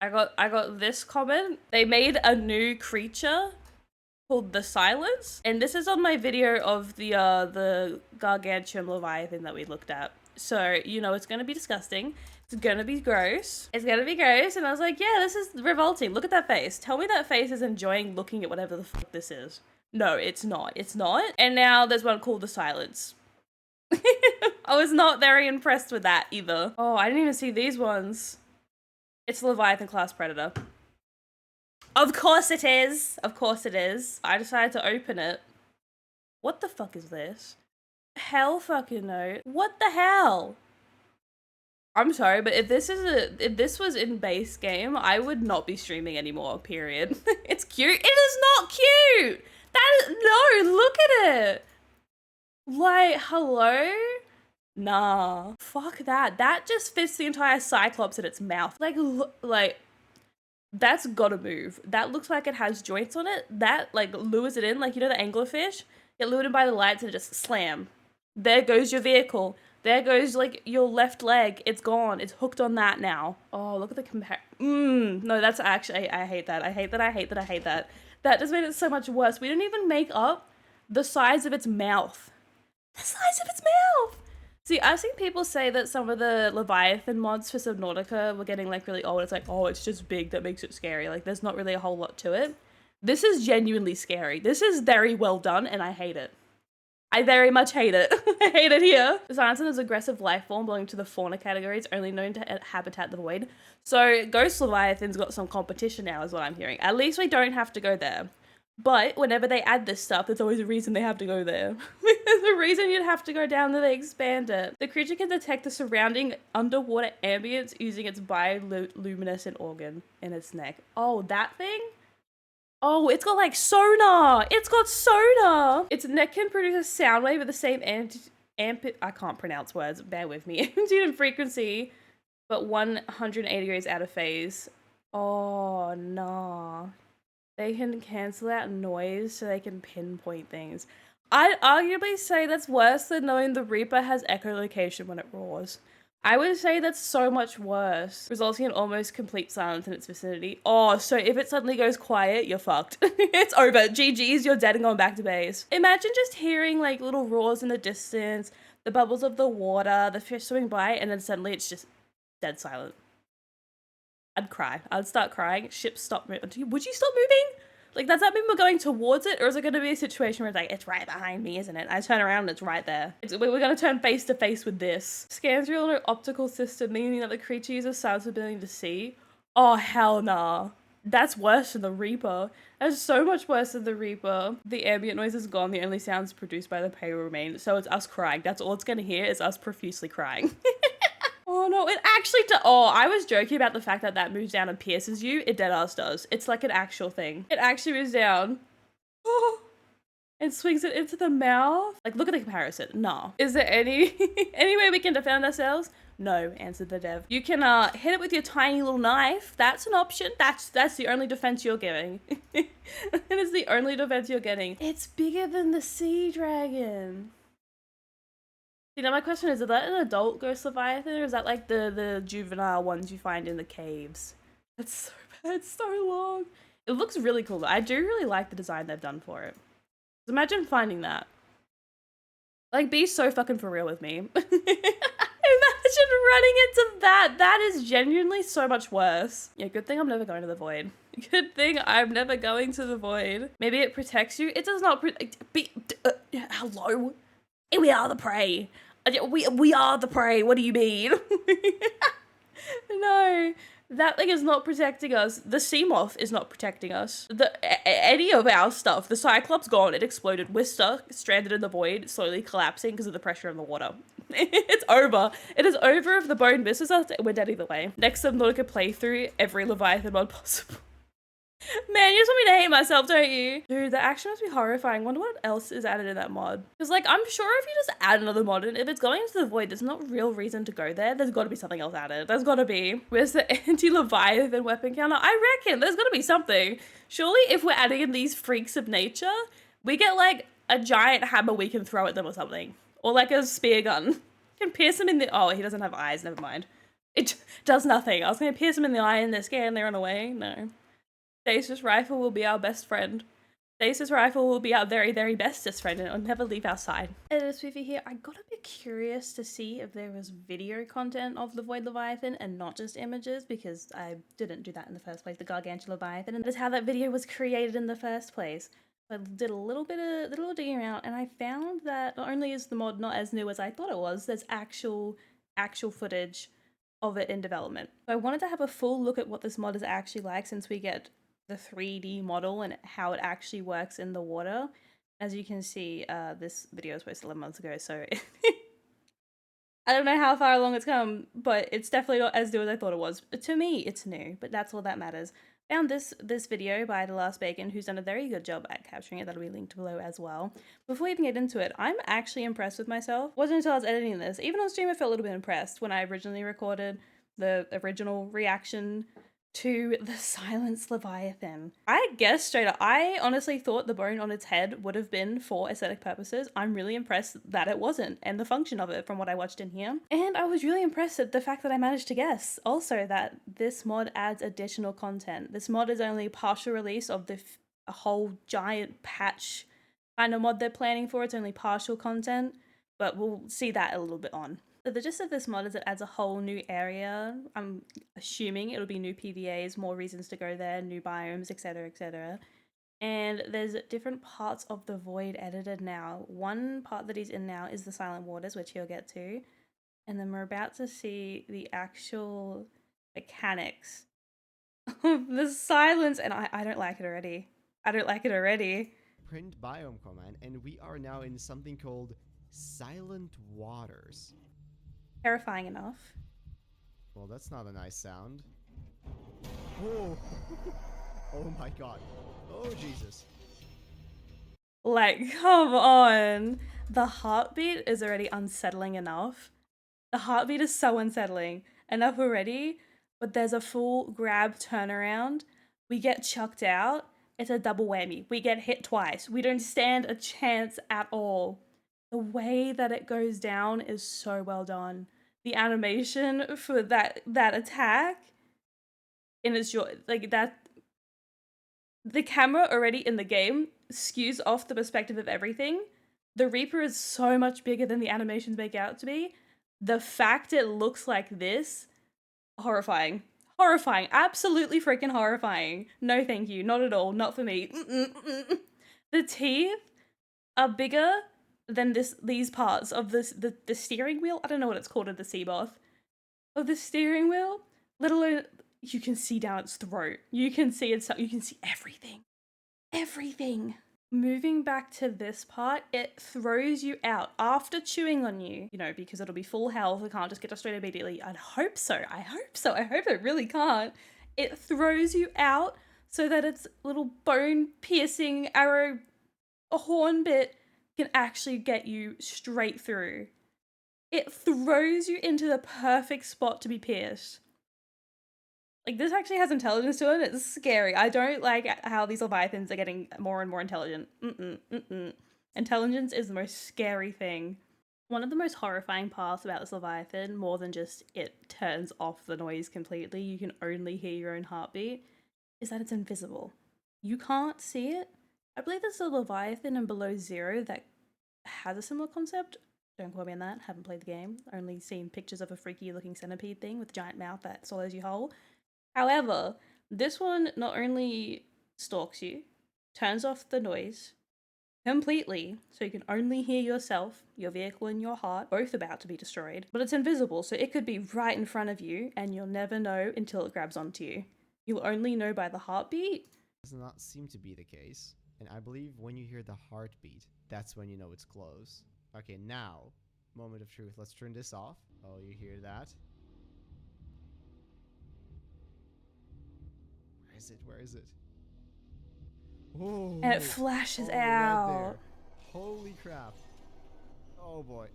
I got this comment. They made a new creature called the Silence, and this is on my video of the Gargantuan Leviathan that we looked at. So, you know, it's gonna be disgusting. It's gonna be gross. It's gonna be gross. And I was like, yeah, this is revolting. Look at that face. Tell me that face is enjoying looking at whatever the fuck this is. No, it's not. It's not. And now there's one called the Silence. I was not very impressed with that either. Oh, I didn't even see these ones. It's Leviathan class predator. Of course it is. Of course it is. I decided to open it. What the fuck is this? Hell fucking no. What the hell? I'm sorry, but if this was in base game, I would not be streaming anymore, period. It's cute. It is not cute! That is, no, look at it! Like, hello? Nah. Fuck that. That just fits the entire Cyclops in its mouth. Like, that's gotta move. That looks like it has joints on it. That, like, lures it in, like, you know the anglerfish? Get lured in by the lights and it just slam. There goes your vehicle. There goes, like, your left leg. It's gone. It's hooked on that now. Oh, look at the no, that's actually, I hate that. I hate that, I hate that, I hate that. That just made it so much worse. We didn't even make up the size of its mouth. The size of its mouth! See, I've seen people say that some of the Leviathan mods for Subnautica were getting, like, really old. It's like, oh, it's just big, that makes it scary. Like, there's not really a whole lot to it. This is genuinely scary. This is very well done, and I hate it. I very much hate it. I hate it here. The Silence is an aggressive life form belonging to the fauna category. It's only known to habitat the void. So Ghost Leviathan's got some competition now is what I'm hearing. At least we don't have to go there. But whenever they add this stuff, there's always a reason they have to go there. There's a reason you'd have to go down there, they expand it. The creature can detect the surrounding underwater ambience using its bioluminescent organ in its neck. Oh, that thing? Oh, it's got like sonar! It's got sonar! Its neck can produce a sound wave with the same I can't pronounce words, bear with me. Amplitude and frequency, but 180 degrees out of phase. Oh, nah. They can cancel out noise so they can pinpoint things. I'd arguably say that's worse than knowing the Reaper has echolocation when it roars. I would say that's so much worse, resulting in almost complete silence in its vicinity. Oh, so if it suddenly goes quiet, you're fucked. It's over. GG's, you're dead and going back to base. Imagine just hearing like little roars in the distance, the bubbles of the water, the fish swimming by, and then suddenly it's just dead silent. I'd cry. I'd start crying. Ship stop moving. Would you stop moving? Like, does that mean we're going towards it? Or is it going to be a situation where it's like, it's right behind me, isn't it? I turn around and it's right there. We're going to turn face to face with this. Scans real an optical system, meaning that the creature uses sounds ability to see. Oh, hell nah. That's worse than the Reaper. That's so much worse than the Reaper. The ambient noise is gone. The only sounds produced by the prey will remain. So it's us crying. That's all it's going to hear is us profusely crying. Oh no, it actually oh, I was joking about the fact that that moves down and pierces you. It deadass does. It's like an actual thing. It actually moves down. Oh, and swings it into the mouth. Like, look at the comparison. No. Is there any way we can defend ourselves? No, answered the dev. You can hit it with your tiny little knife. That's an option. That's the only defense you're giving. It is the only defense you're getting. It's bigger than the sea dragon. You know, my question is that an adult Ghost Leviathan, or is that like the juvenile ones you find in the caves? That's so bad, it's so long. It looks really cool. I do really like the design they've done for it. Imagine finding that. Like, be so fucking for real with me. Imagine running into that. That is genuinely so much worse. Yeah, good thing I'm never going to the void. Good thing I'm never going to the void. Maybe it protects you. It does not hello? We are the prey. We are the prey. What do you mean? No, that thing is not protecting us. The Seamoth is not protecting us. Any of our stuff. The Cyclops gone. It exploded. We're stuck, stranded in the void, slowly collapsing because of the pressure in the water. It's over. It is over if the bone misses us. We're dead either way. Next Subnautica playthrough, every Leviathan mod possible. Man, you just want me to hate myself, don't you? Dude, the action must be horrifying. Wonder what else is added in that mod. Because, like, I'm sure if you just add another mod in, if it's going into the void, there's no real reason to go there. There's got to be something else added. There's got to be. Where's the anti-Leviathan weapon counter? I reckon there's got to be something. Surely, if we're adding in these freaks of nature, we get, like, a giant hammer we can throw at them or something. Or, like, a spear gun. You can pierce him in the... Oh, he doesn't have eyes. Never mind. It does nothing. I was gonna pierce them in the eye and they're scared and they run away. No. Stasis Rifle will be our best friend. Stasis Rifle will be our very, very bestest friend and it'll never leave our side. Editor Spoofie here. I got a bit curious to see if there was video content of the Void Leviathan and not just images, because I didn't do that in the first place, the Gargantuan Leviathan, and that is how that video was created in the first place. I did a little digging around and I found that not only is the mod not as new as I thought it was, there's actual footage of it in development. So I wanted to have a full look at what this mod is actually like, since we get the 3D model and how it actually works in the water. As you can see, this video was posted 11 months ago, so I don't know how far along it's come, but it's definitely not as new as I thought it was. To me, it's new, but that's all that matters. Found this video by The Last Bacon, who's done a very good job at capturing it. That'll be linked below as well. Before we even get into it, I'm actually impressed with myself. It wasn't until I was editing this, even on stream I felt a little bit impressed when I originally recorded the original reaction to the Silence Leviathan. I guess straight up, I honestly thought the bone on its head would have been for aesthetic purposes. I'm really impressed that it wasn't, and the function of it from what I watched in here. And I was really impressed at the fact that I managed to guess also that this mod adds additional content. This mod is only a partial release of the a whole giant patch kind of mod they're planning for. It's only partial content, but we'll see that a little bit on. So the gist of this mod is it adds a whole new area. I'm assuming it'll be new PVAs, more reasons to go there, new biomes, etc, etc. And there's different parts of the Void edited now. One part that he's in now is the Silent Waters, which he'll get to. And then we're about to see the actual mechanics of the silence, and I don't like it already. I don't like it already. Print biome command, and we are now in something called Silent Waters. Terrifying enough. Well, that's not a nice sound. Oh, oh my god. Oh, Jesus. Like, come on. The heartbeat is already unsettling enough. The heartbeat is so unsettling enough already, but there's a full grab turnaround. We get chucked out. It's a double whammy. We get hit twice. We don't stand a chance at all. The way that it goes down is so well done. The animation for that attack, and it's like that. The camera already in the game skews off the perspective of everything. The Reaper is so much bigger than the animations make out to be. The fact it looks like this, horrifying. Horrifying. Absolutely freaking horrifying. No thank you. Not at all. Not for me. The teeth are bigger than these parts of the steering wheel. I don't know what it's called at the Seaboth. Of the steering wheel. Let alone, you can see down its throat. You can see everything. Everything. Moving back to this part, it throws you out after chewing on you, because it'll be full health. It can't just get destroyed immediately. I'd hope so. I hope it really can't. It throws you out so that its little bone piercing arrow horn bit can actually get you straight through. It throws you into the perfect spot to be pierced. Like, this actually has intelligence to it. It's scary. I don't like how these Leviathans are getting more and more intelligent. Intelligence is the most scary thing. One of the most horrifying parts about this Leviathan, more than just it turns off the noise completely, you can only hear your own heartbeat, is that it's invisible. You can't see it. I believe there's a Leviathan in Below Zero that has a similar concept. Don't quote me on that. Haven't played the game. Only seen pictures of a freaky looking centipede thing with a giant mouth that swallows you whole. However, this one not only stalks you, turns off the noise completely, so you can only hear yourself, your vehicle, and your heart both about to be destroyed, but it's invisible, so it could be right in front of you, and you'll never know until it grabs onto you. You'll only know by the heartbeat. Does not seem to be the case, and I believe when you hear the heartbeat, that's when you know it's close. Okay, now, moment of truth. Let's turn this off. Oh, you hear that? Where is it? Oh, And it flashes out. Right there. Holy crap. Oh boy.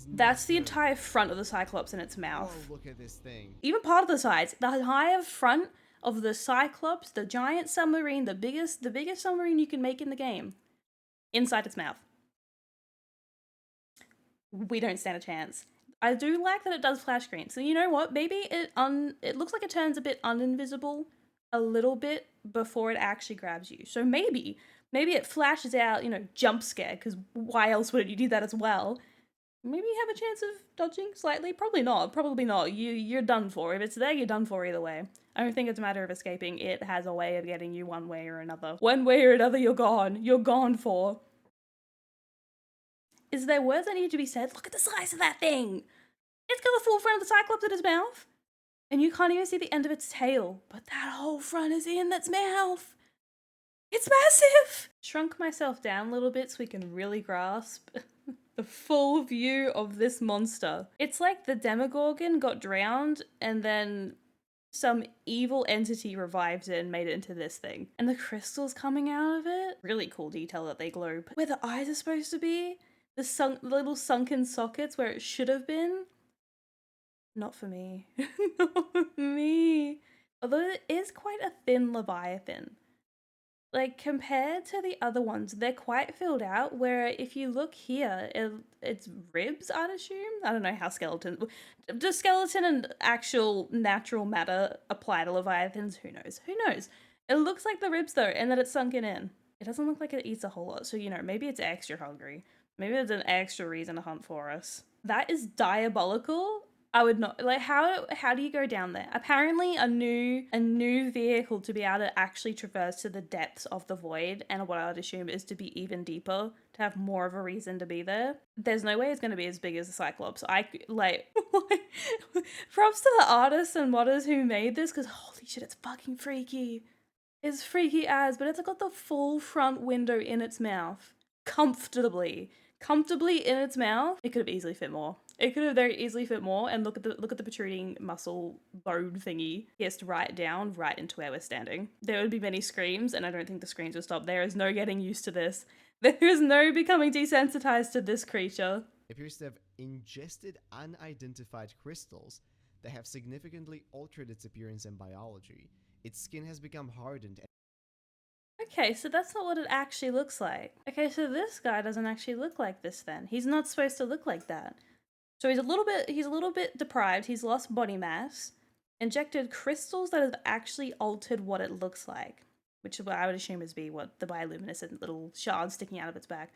That's the entire front of the Cyclops in its mouth. Oh, look at this thing. Even part of the sides. The entire front of the Cyclops, the giant submarine, the biggest submarine you can make in the game, inside its mouth. We don't stand a chance. I do like that it does flash green. So you know what? Maybe it looks like it turns a bit uninvisible a little bit before it actually grabs you. So maybe it flashes out, you know, jump scare, because why else would you do that as well? Maybe you have a chance of dodging slightly. Probably not. Probably not. You're done for. If it's there, you're done for either way. I don't think it's a matter of escaping. It has a way of getting you one way or another. One way or another, you're gone. You're gone for. Is there words that need to be said? Look at the size of that thing. It's got the full front of the Cyclops in its mouth. And you can't even see the end of its tail. But that whole front is in its mouth. It's massive. Shrunk myself down a little bit so we can really grasp the full view of this monster. It's like the Demogorgon got drowned and then some evil entity revived it and made it into this thing. And the crystals coming out of it, really cool detail that they glow. But where the eyes are supposed to be, the little sunken sockets where it should have been, not for me. Not for me. Although it is quite a thin Leviathan. Like, compared to the other ones, they're quite filled out, where if you look here, it's ribs, I'd assume? I don't know how does skeleton and actual natural matter apply to Leviathans? Who knows? Who knows? It looks like the ribs, though, and that it's sunken in. It doesn't look like it eats a whole lot, so, you know, maybe it's extra hungry. Maybe it's an extra reason to hunt for us. That is diabolical. I would not, like, how do you go down there? Apparently a new vehicle to be able to actually traverse to the depths of the void, and what I would assume is to be even deeper, to have more of a reason to be there. There's no way it's going to be as big as the Cyclops. Props to the artists and modders who made this, because holy shit, it's fucking freaky. It's freaky as, but it's got the full front window in its mouth. Comfortably in its mouth. It could have easily fit more. It could have very easily fit more, and look at the protruding muscle bone thingy. He has to write down right into where we're standing. There would be many screams, and I don't think the screams would stop. There is no getting used to this. There is no becoming desensitized to this creature. It appears to have ingested unidentified crystals that have significantly altered its appearance and biology. Its skin has become hardened. Okay, so that's not what it actually looks like. Okay, so this guy doesn't actually look like this then. He's not supposed to look like that. So he's a little bit deprived, he's lost body mass, injected crystals that have actually altered what it looks like, which is what I would assume is what the bioluminescent little shards sticking out of its back.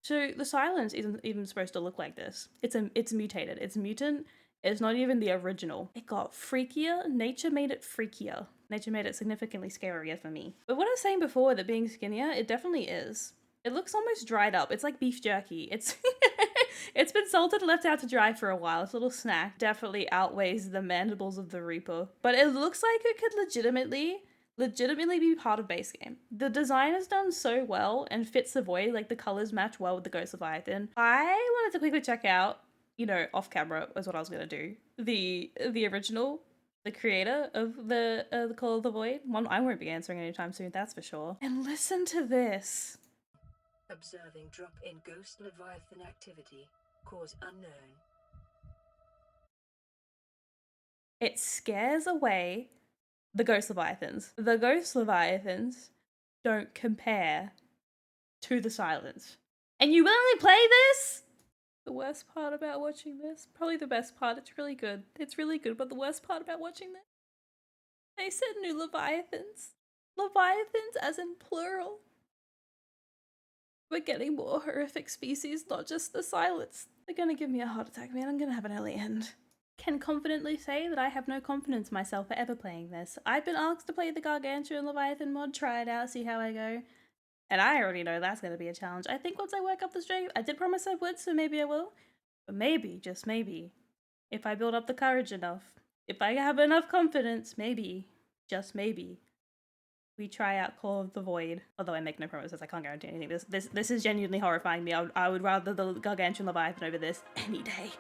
So the Silence isn't even supposed to look like this. It's mutated. It's mutant. It's not even the original. It got freakier. Nature made it freakier. Nature made it significantly scarier for me. But what I was saying before, that being skinnier, it definitely is. It looks almost dried up. It's like beef jerky. It's been salted and left out to dry for a while. It's a little snack. Definitely outweighs the mandibles of the Reaper. But it looks like it could legitimately be part of base game. The design is done so well and fits the void. Like, the colors match well with the Ghost Leviathan. I wanted to quickly check out, you know, off camera was what I was gonna do, the original, the creator of the Call of the Void. One I won't be answering anytime soon, that's for sure. And listen to this. Observing drop in Ghost Leviathan activity. Cause unknown. It scares away the Ghost Leviathans. The Ghost Leviathans don't compare to the Silence. And you willingly play this? The worst part about watching this, probably the best part, it's really good. It's really good, but the worst part about watching this, they said new Leviathans. Leviathans as in plural. We're getting more horrific species, not just the Silence. They're gonna give me a heart attack, man. I'm gonna have an early end. Can confidently say that I have no confidence in myself for ever playing this. I've been asked to play the Gargantuan Leviathan mod, try it out, see how I go. And I already know that's going to be a challenge. I think once I work up the strength, I did promise I would, so maybe I will. But maybe, just maybe, if I build up the courage enough, if I have enough confidence, maybe, just maybe, we try out Call of the Void. Although I make no promises, I can't guarantee anything. This is genuinely horrifying me. I would rather the Gargantuan Leviathan over this any day.